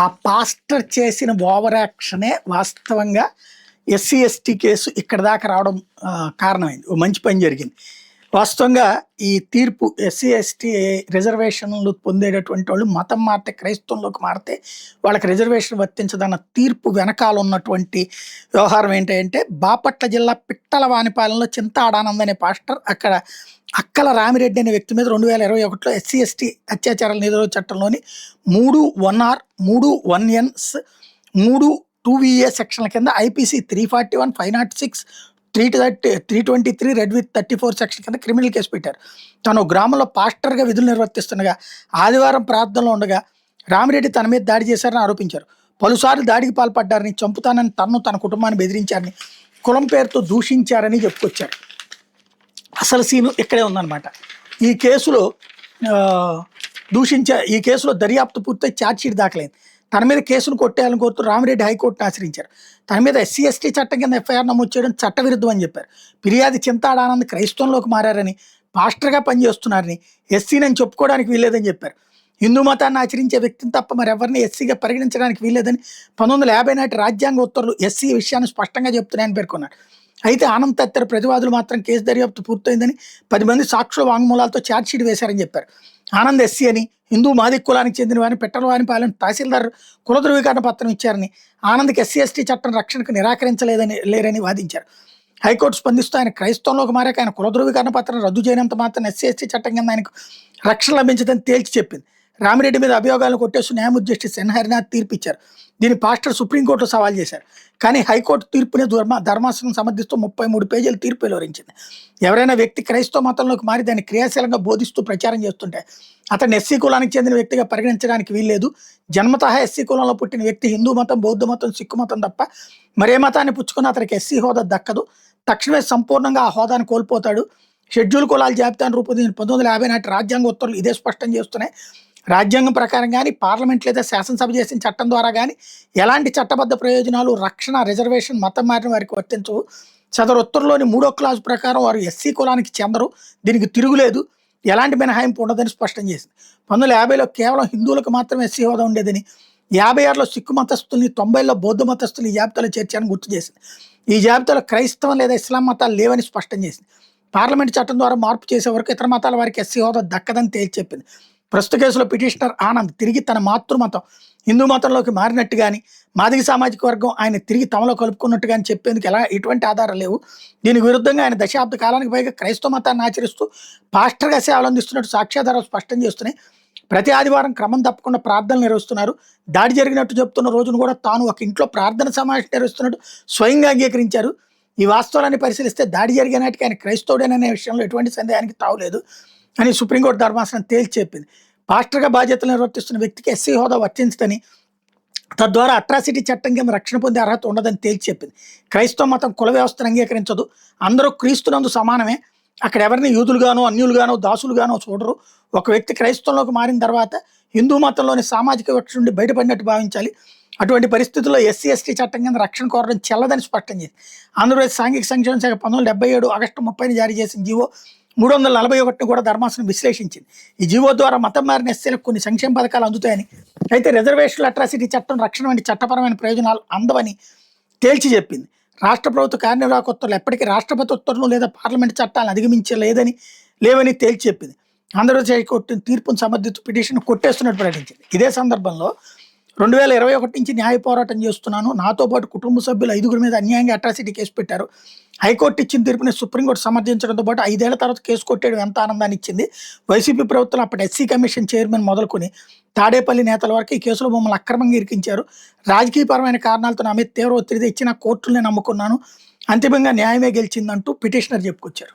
ఆ పాస్టర్ చేసిన ఓవర్ యాక్షనే వాస్తవంగా ఎస్సీ ఎస్టీ కేసు ఇక్కడ దాకా రావడం కారణమైంది. ఓ మంచి పని జరిగింది. వాస్తవంగా ఈ తీర్పు ఎస్సీ ఎస్టీ రిజర్వేషన్లు పొందేటటువంటి వాళ్ళు మతం మారితే క్రైస్తవంలోకి మారితే వాళ్ళకి రిజర్వేషన్ వర్తించదన్న తీర్పు వెనకాల ఉన్నటువంటి వ్యవహారం ఏంటంటే బాపట్ల జిల్లా పిట్టలవానిపాలెంలో చింతాడానంద్ అనే పాస్టర్ అక్కడ అక్కల రామిరెడ్డి అనే వ్యక్తి మీద 2021లో ఎస్సీ ఎస్టీ అత్యాచారాల నిరోధక చట్టంలోని 3(1)R 3(1)N 3(2)VA సెక్షన్ల కింద ఐపీసీ 341 506 323 రెడ్ విత్ 34 సెక్షన్ కింద క్రిమినల్ కేసు పెట్టారు. తను గ్రామంలో పాస్టర్గా విధులు నిర్వర్తిస్తుండగా ఆదివారం ప్రార్థనలో ఉండగా రామిరెడ్డి తన మీద దాడి చేశారని ఆరోపించారు. పలుసార్లు దాడికి పాల్పడ్డారని, చంపుతానని తన కుటుంబాన్ని బెదిరించారని, కులం పేరుతో దూషించారని చెప్పుకొచ్చారు. అసలు సీను ఇక్కడే ఉందన్నమాట. ఈ కేసులో ఈ కేసులో దర్యాప్తు పూర్తయి ఛార్జ్షీట్ దాఖలైంది. తన మీద కేసును కొట్టేయాలని కోరుతూ రామిరెడ్డి హైకోర్టును ఆశ్రయించారు. తన మీద ఎస్సీ ఎస్టీ చట్టం కింద ఎఫ్ఐఆర్ నమోదు చేయడం చట్టవిరుద్ధం అని చెప్పారు. ఫిర్యాదు చింతాడానంద్ క్రైస్తవంలోకి మారారని, పాస్టర్గా పనిచేస్తున్నారని, ఎస్సీనని చెప్పుకోవడానికి వీల్లేదని చెప్పారు. హిందూ మతాన్ని ఆచరించే వ్యక్తిని తప్ప మరెవరిని ఎస్సీగా పరిగణించడానికి వీల్లేదని 1950 నాటి రాజ్యాంగ ఉత్తర్వులు ఎస్సీ విషయాన్ని స్పష్టంగా చెప్తున్నాయని పేర్కొన్నారు. అయితే ఆనంద్ తదితర ప్రతివాదులు మాత్రం కేసు దర్యాప్తు పూర్తయిందని 10 మంది సాక్షుల వాంగ్మూలాలతో ఛార్జ్షీట్ వేశారని చెప్పారు. ఆనంద్ ఎస్సీ అని, హిందూ మాదిక్ కులానికి చెందిన వారిని పిట్టలవానిపాలెం తహసీల్దార్ కుల ధృవీకరణ పత్రం ఇచ్చారని, ఆనంద్కి ఎస్సీ ఎస్టీ చట్టం రక్షణకు లేరని వాదించారు. హైకోర్టు స్పందిస్తూ ఆయన క్రైస్తవంలోకి మారాక ఆయన కుల ధృవీకరణ పత్రం రద్దు చేయనంత మాత్రం ఎస్సీ ఎస్టీ చట్టం కింద ఆయనకు రక్షణ లభించదని తేల్చి చెప్పింది. రామిరెడ్డి మీద అభియోగాలను కొట్టేస్తూ న్యాయమూర్తి జస్టిస్ ఎన్ హరినాథ్ తీర్పు ఇచ్చారు. దీన్ని పాస్టర్ సుప్రీంకోర్టులో సవాల్ చేశారు. కానీ హైకోర్టు తీర్పుని ధర్మాసనం సమర్థిస్తూ 33 పేజీల తీర్పు వెలువరించింది. ఎవరైనా వ్యక్తి క్రైస్తవ మతంలోకి మారి దాన్ని క్రియాశీలంగా బోధిస్తూ ప్రచారం చేస్తుంటే అతన్ని ఎస్సీ కులానికి చెందిన వ్యక్తిగా పరిగణించడానికి వీల్లేదు. జన్మతః ఎస్సీ కులంలో పుట్టిన వ్యక్తి హిందూ మతం, బౌద్ధ మతం, సిక్కు మతం తప్ప మరే మతాన్ని పుచ్చుకున్న అతనికి ఎస్సీ హోదా దక్కదు. తక్షణమే సంపూర్ణంగా ఆ హోదాను కోల్పోతాడు. షెడ్యూల్ కులాల జాబితాను రూపొందించిన 1950 నాటి రాజ్యాంగ ఉత్తర్వులు ఇదే స్పష్టం చేస్తున్నాయి. రాజ్యాంగం ప్రకారం కానీ, పార్లమెంట్ లేదా శాసనసభ చేసిన చట్టం ద్వారా కానీ ఎలాంటి చట్టబద్ధ ప్రయోజనాలు, రక్షణ, రిజర్వేషన్ మతం మారిన వారికి వర్తించవు. సదరు ఉత్తర్వులోని 3వ క్లాజు ప్రకారం వారు ఎస్సీ కులానికి చెందరు. దీనికి తిరుగులేదు, ఎలాంటి మినహాయింపు ఉండదని స్పష్టం చేసింది. 1950లో కేవలం హిందువులకు మాత్రమే ఎస్సీ హోదా ఉండేదని, 56లో సిక్కు మతస్థుల్ని, 90లో బౌద్ధ మతస్థులు ఈ జాబితాలో చేర్చారని గుర్తు చేసింది. ఈ జాబితాలో క్రైస్తవం లేదా ఇస్లాం మతాలు లేవని స్పష్టం చేసింది. పార్లమెంట్ చట్టం ద్వారా మార్పు చేసే వరకు ఇతర మతాల వారికి ఎస్సీ హోదా దక్కదని తేల్చి చెప్పింది. ప్రస్తుత కేసులో పిటిషనర్ ఆనంద్ తిరిగి తన మాతృమతం హిందూ మతంలోకి మారినట్టు కానీ, మాదిగ సామాజిక వర్గం ఆయన తిరిగి తమలో కలుపుకున్నట్టు కానీ చెప్పేందుకు ఎటువంటి ఆధారాలు లేవు. దీనికి విరుద్ధంగా ఆయన దశాబ్ద కాలానికి పైగా క్రైస్తవ మతాన్ని ఆచరిస్తూ పాస్టర్గా సేవలు అందిస్తున్నట్టు సాక్ష్యాధారాలు స్పష్టం చేస్తున్నాయి. ప్రతి ఆదివారం క్రమం తప్పకుండా ప్రార్థనలు నిర్వహిస్తున్నారు. దాడి జరిగినట్టు చెప్తున్న రోజును కూడా తాను ఒక ఇంట్లో ప్రార్థన సమావేశం నిర్వహిస్తున్నట్టు స్వయంగా అంగీకరించారు. ఈ వాస్తవాన్ని పరిశీలిస్తే దాడి జరిగే నాటికి ఆయన క్రైస్తవుడేననే విషయంలో ఎటువంటి సందేహానికి తావులేదు అని సుప్రీంకోర్టు ధర్మాసనం తేల్చి చెప్పింది. పాస్టర్గా బాధ్యతలు నిర్వర్తిస్తున్న వ్యక్తికి ఎస్సీ హోదా వర్తించదని, తద్వారా అట్రాసిటీ చట్టం కింద రక్షణ పొందే అర్హత ఉండదని తేల్చి చెప్పింది. క్రైస్తవ మతం కుల వ్యవస్థను అంగీకరించదు. అందరూ క్రీస్తునందు సమానమే. అక్కడ ఎవరిని యూదులుగానో, అన్యులుగానో, దాసులుగానో చూడరు. ఒక వ్యక్తి క్రైస్తవంలోకి మారిన తర్వాత హిందూ మతంలోని సామాజిక వివక్ష నుండి బయటపడినట్టు భావించాలి. అటువంటి పరిస్థితుల్లో ఎస్సీ ఎస్టీ చట్టం కింద రక్షణ కోరడం చెల్లదని స్పష్టం చేసింది. ఆంధ్రప్రదేశ్ సాంఘిక సంక్షేమ శాఖ 1977 ఆగస్టు 30ని జారీ చేసిన జీవో 341ని కూడా ధర్మాసనం విశ్లేషించింది. ఈ జీవో ద్వారా మతం మారిన ఎస్సీలకు కొన్ని సంక్షేమ పథకాలు అందుతాయని, అయితే రిజర్వేషన్లు, అట్రాసిటీ చట్టం రక్షణ వంటి చట్టపరమైన ప్రయోజనాలు అందవని తేల్చి చెప్పింది. రాష్ట్ర ప్రభుత్వ కార్యనిర్వాహక ఉత్తర్వులు ఎప్పటికీ రాష్ట్రపతి ఉత్తర్వులు లేదా పార్లమెంట్ చట్టాలను లేవని తేల్చి చెప్పింది. ఆంధ్రప్రదేశ్ హైకోర్టు తీర్పును సమర్థిస్తూ పిటిషన్ కొట్టేస్తున్నట్టు ప్రకటించింది. ఇదే సందర్భంలో 2021 నుంచి న్యాయ పోరాటం చేస్తున్నాను, నాతో పాటు కుటుంబ సభ్యులు 5గురి మీద అన్యాయంగా అట్రాసిటీ కేసు పెట్టారు. హైకోర్టు ఇచ్చిన తీర్పుని సుప్రీంకోర్టు సమర్థించడంతో పాటు 5 ఏళ్ల తర్వాత కేసు కొట్టేయడం ఎంత ఆనందాన్ని ఇచ్చింది. వైసీపీ ప్రభుత్వం అప్పటి ఎస్సీ కమిషన్ చైర్మన్ మొదలుకొని తాడేపల్లి నేతల వరకు ఈ కేసులో మమ్మల్ని అక్రమంగా ఇరికించారు. రాజకీయపరమైన కారణాలతో నా మీద తీవ్ర ఒత్తిడి ఇచ్చిన కోర్టుల్ని నమ్ముకున్నాను. అంతిమంగా న్యాయమే గెలిచిందంటూ పిటిషనర్ చెప్పుకొచ్చారు.